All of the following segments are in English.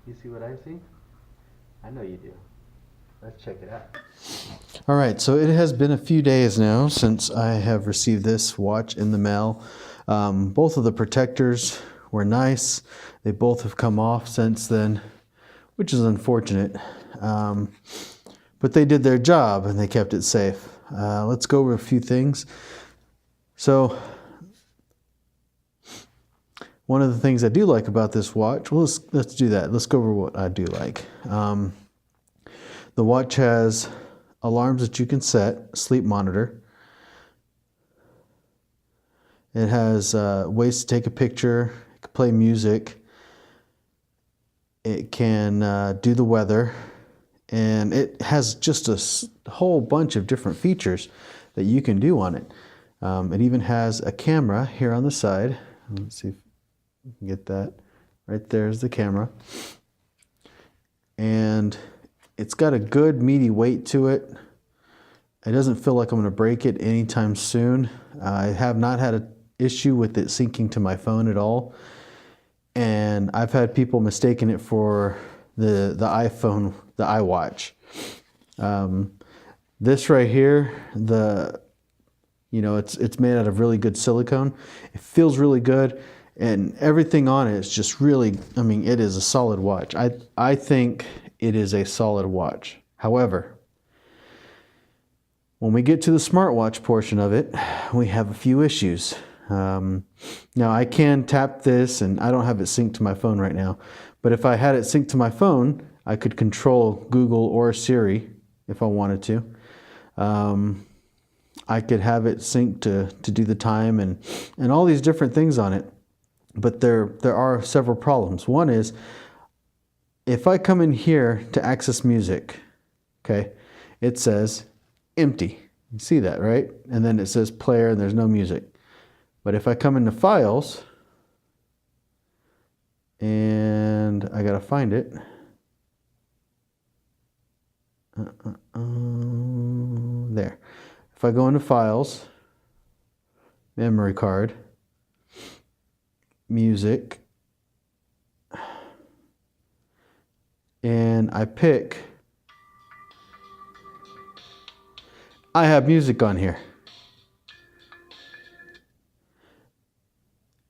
You see what I see? I know you do. Let's check it out. All right, so it has been a few days now since I have received this watch in the mail. Both of the protectors were nice. They both have come off since then, which is unfortunate. But they did their job and they kept it safe. Let's go over a few things. So, one of the things I do like about this watch, well, let's do that. Let's go over what I do like. The watch has alarms that you can set, sleep monitor. It has ways to take a picture, it can play music, it can do the weather, and it has just a whole bunch of different features that you can do on it. It even has a camera here on the side. Let's see if we can get that. Right there's the camera. And it's got a good meaty weight to it. It doesn't feel like I'm going to break it anytime soon. I have not had an issue with it syncing to my phone at all. And I've had people mistaking it for the iPhone, the iWatch. This right here, it's made out of really good silicone. It feels really good, and everything on it is just really, it is a solid watch. I think it is a solid watch. However, when we get to the smartwatch portion of it, we have a few issues. Now I can tap this, and I don't have it synced to my phone right now, but if I had it synced to my phone, I could control Google or Siri if I wanted to. I could have it synced to do the time and all these different things on it. But there are several problems. One is, if I come in here to access music, okay, it says empty. You see that, right? And then it says player and there's no music. But if I come into files, and I gotta find it. There. If I go into files, memory card, music, and I pick, I have music on here.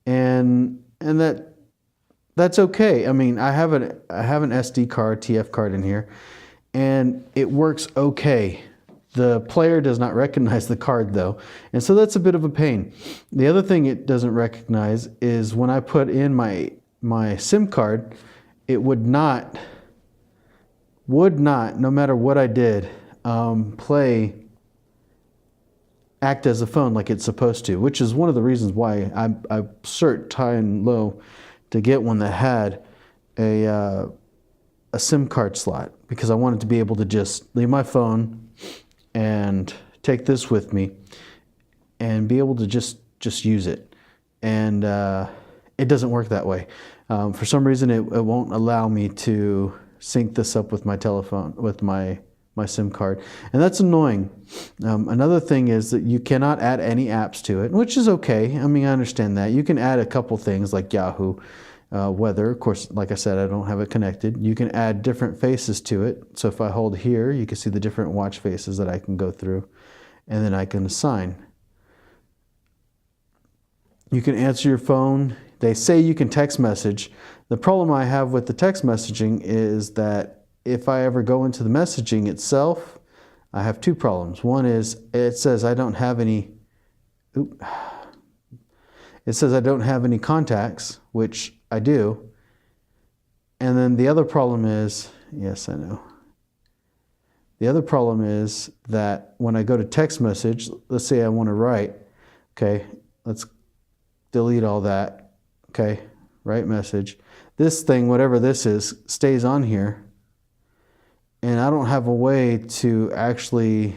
And that's okay. I have an SD card, TF card in here, and it works okay. The player does not recognize the card though, and so that's a bit of a pain. The other thing it doesn't recognize is when I put in my SIM card, it would not, no matter what I did, act as a phone like it's supposed to, which is one of the reasons why I searched high and low to get one that had a SIM card slot, because I wanted to be able to just leave my phone and take this with me and be able to just use it. And it doesn't work that way. For some reason, it won't allow me to sync this up with my telephone, with my SIM card. And that's annoying. Another thing is that you cannot add any apps to it, which is okay. I understand that. You can add a couple things like Yahoo, weather. Of course, like I said, I don't have it connected. You can add different faces to it. So if I hold here, you can see the different watch faces that I can go through, and then I can assign. You can answer your phone. They say you can text message. The problem I have with the text messaging is that if I ever go into the messaging itself, I have two problems. One is it says I don't have any, it says I don't have any contacts, which I do. And then the other problem is, yes, I know. The other problem is that when I go to text message, let's say I want to write, okay, let's delete all that, okay, write message. This thing, whatever this is, stays on here, and I don't have a way to actually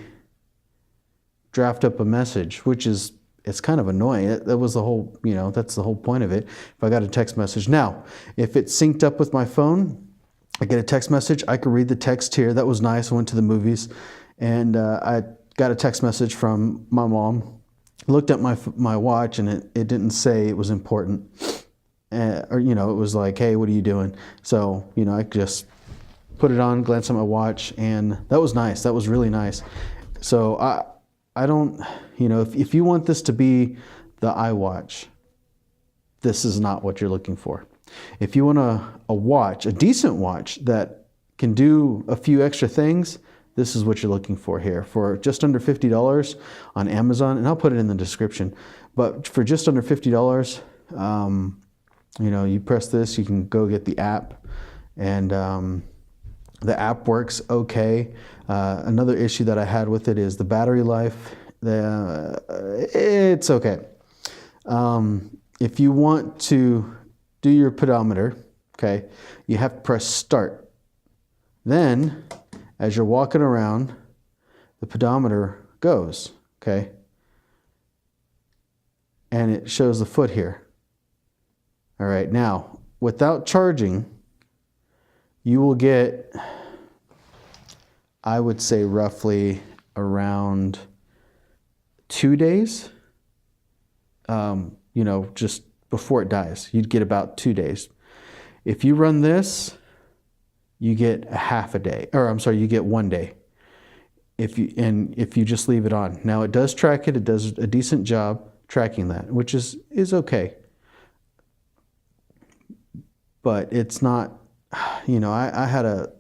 draft up a message, which is, it's kind of annoying. That was the whole, that's the whole point of it. If I got a text message. Now, if it's synced up with my phone, I get a text message, I could read the text here. That was nice. I went to the movies, and I got a text message from my mom. Looked at my watch, and it didn't say it was important. or, you know, it was like, hey, what are you doing? So, you know, I just put it on, glance at my watch, and that was nice. That was really nice. So I don't, you know, if you want this to be the iWatch, this is not what you're looking for. If you want a watch, a decent watch that can do a few extra things, this is what you're looking for here. For just under $50 on Amazon, and I'll put it in the description, but for just under $50, you know, you press this, you can go get the app, and the app works okay. Another issue that I had with it is the battery life. It's okay. If you want to do your pedometer, okay, you have to press start. Then, as you're walking around, the pedometer goes, okay? And it shows the foot here. All right, now, without charging, you will get, I would say, roughly around 2 days. You know, just before it dies, you'd get about 2 days. If you run this, you get a half a day, or I'm sorry, you get 1 day. If you just leave it on. Now it does track it. It does a decent job tracking that, which is okay. But it's not, you know, I had a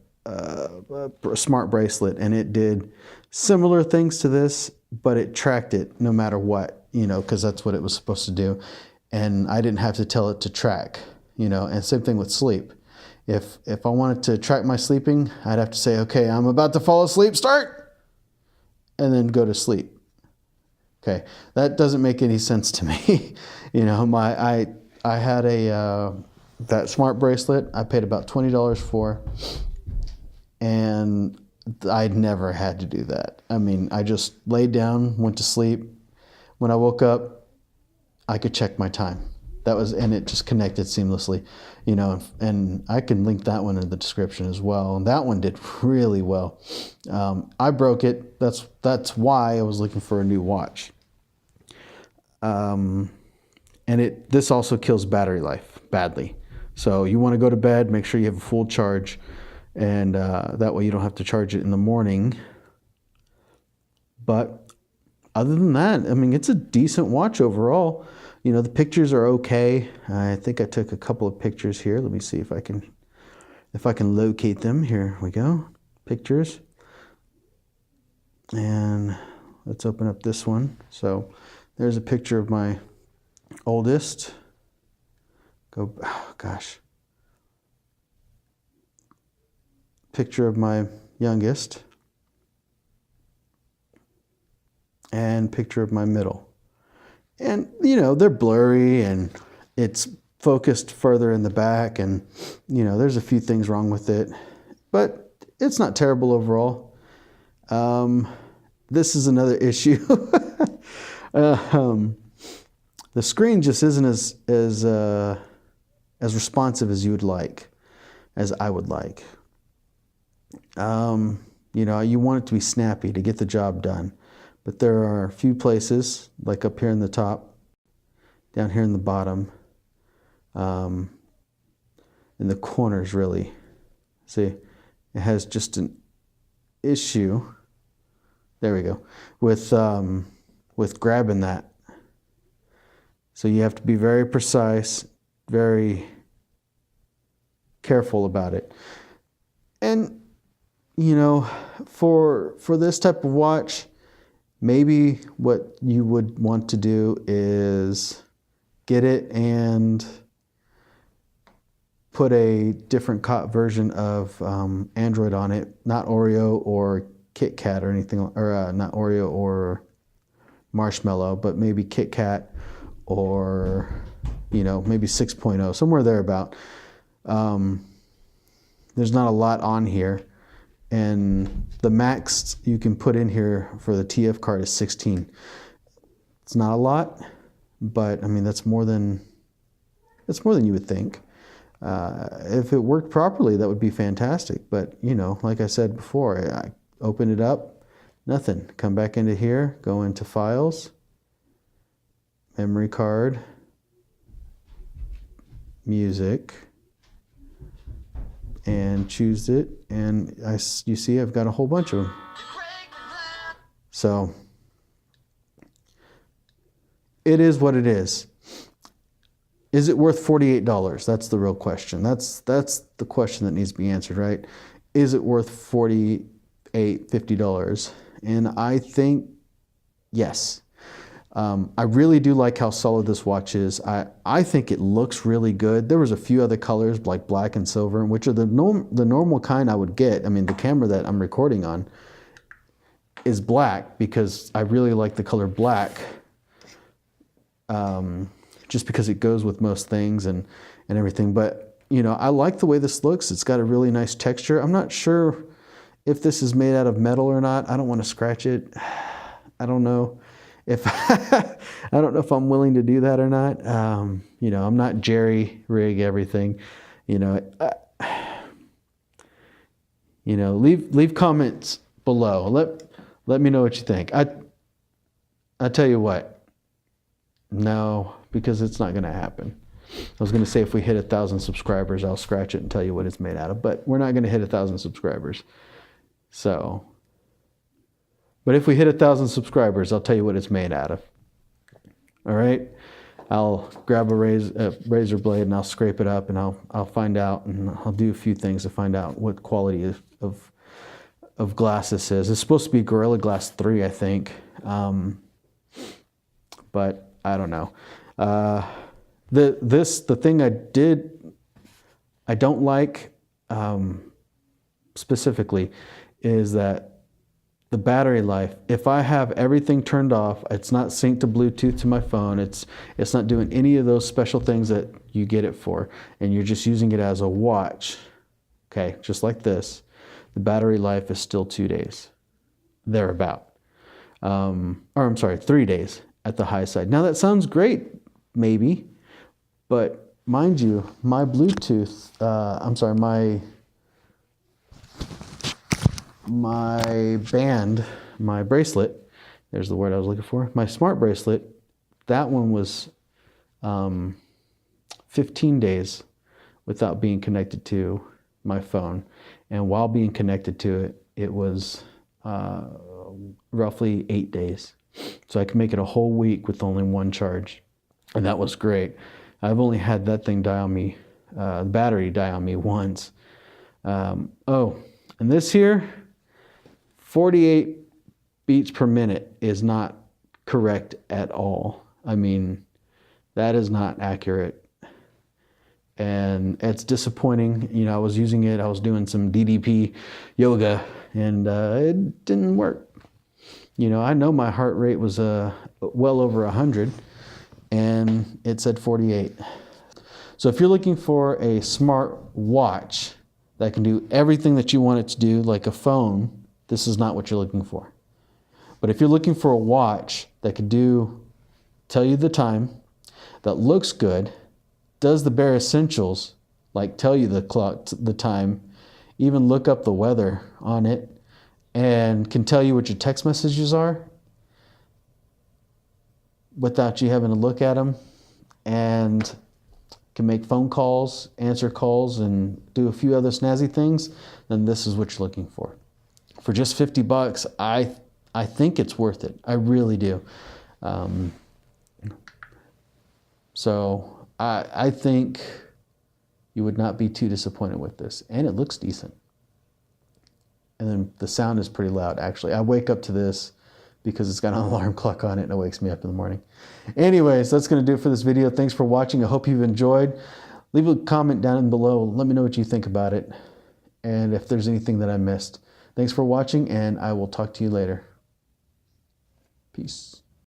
smart bracelet, and it did similar things to this, but it tracked it no matter what, you know, because that's what it was supposed to do. And I didn't have to tell it to track, you know, and same thing with sleep. If I wanted to track my sleeping, I'd have to say, okay, I'm about to fall asleep, start, and then go to sleep. Okay, that doesn't make any sense to me. You know, I had that smart bracelet I paid about $20 for, and I'd never had to do that. I mean, I just laid down, went to sleep. When I woke up, I could check my time. And it just connected seamlessly, you know, and I can link that one in the description as well. And that one did really well. I broke it. That's why I was looking for a new watch. And this also kills battery life badly. So you want to go to bed, make sure you have a full charge, and that way you don't have to charge it in the morning. But other than that, I mean, it's a decent watch overall. You know, the pictures are okay. I think I took a couple of pictures here. Let me see if I can locate them. Here we go. Pictures. And let's open up this one. So there's a picture of my oldest. Oh gosh. Picture of my youngest. And picture of my middle. And, you know, they're blurry, and it's focused further in the back, and, you know, there's a few things wrong with it, but it's not terrible overall. This is another issue. The screen just isn't as responsive as you would like, as I would like. You know, you want it to be snappy to get the job done. But there are a few places, like up here in the top, down here in the bottom, in the corners really. See, it has just an issue, there we go, with grabbing that. So you have to be very precise, very careful about it. And, you know, for this type of watch, maybe what you would want to do is get it and put a different version of Android on it, not Oreo or Kit Kat or anything, or not Oreo or Marshmallow, but maybe Kit Kat or, you know, maybe 6.0, somewhere thereabout. There's not a lot on here. And the max you can put in here for the TF card is 16. It's not a lot, but I mean that's more than you would think. If it worked properly, that would be fantastic. But you know, like I said before, I open it up, nothing. Come back into here, go into Files, Memory Card, music and choose it, and you see I've got a whole bunch of them. So it is what it is. Is it worth $48? That's the real question. That's the question that needs to be answered, right? Is it worth $48, $50? And I think yes. I really do like how solid this watch is. I think it looks really good. There was a few other colors like black and silver, which are the normal kind I would get. I mean, the camera that I'm recording on is black because I really like the color black. Just because it goes with most things and everything. But, you know, I like the way this looks. It's got a really nice texture. I'm not sure if this is made out of metal or not. I don't want to scratch it. I don't know if I don't know if I'm willing to do that or not. You know, I'm not jerry rig everything. You know, leave comments below. Let me know what you think. I tell you what. No, because it's not going to happen. I was going to say if we hit 1,000 subscribers, I'll scratch it and tell you what it's made out of. But we're not going to hit 1,000 subscribers. So, but if we hit 1,000 subscribers, I'll tell you what it's made out of. All right? I'll grab a razor blade and I'll scrape it up and I'll find out, and I'll do a few things to find out what quality of glass this is. It's supposed to be Gorilla Glass 3, I think. But I don't know. The thing I don't like specifically is that the battery life. If I have everything turned off, it's not synced to Bluetooth to my phone. It's not doing any of those special things that you get it for, and you're just using it as a watch. Okay, just like this. The battery life is still 2 days, thereabout. Or I'm sorry, 3 days. At the high side. Now that sounds great, maybe, but mind you, my Bluetooth, my band, my bracelet, there's the word I was looking for, my smart bracelet, that one was 15 days without being connected to my phone. And while being connected to it, it was roughly 8 days. So I could make it a whole week with only one charge. And that was great. I've only had that thing die on me, the battery die on me once. Oh, and this here, 48 beats per minute is not correct at all. I mean, that is not accurate. And it's disappointing. You know, I was using it, I was doing some DDP yoga, and it didn't work. You know, I know my heart rate was well over 100, and it said 48. So if you're looking for a smart watch that can do everything that you want it to do, like a phone, this is not what you're looking for. But if you're looking for a watch that could tell you the time, that looks good, does the bare essentials, like tell you the clock, the time, even look up the weather on it, and can tell you what your text messages are without you having to look at them, and can make phone calls, answer calls, and do a few other snazzy things, then this is what you're looking for. For just $50, I think it's worth it. I really do. So I think you would not be too disappointed with this, and it looks decent. And then the sound is pretty loud, actually. I wake up to this because it's got an alarm clock on it and it wakes me up in the morning. Anyways, that's going to do it for this video. Thanks for watching. I hope you've enjoyed. Leave a comment down below. Let me know what you think about it and if there's anything that I missed. Thanks for watching, and I will talk to you later. Peace.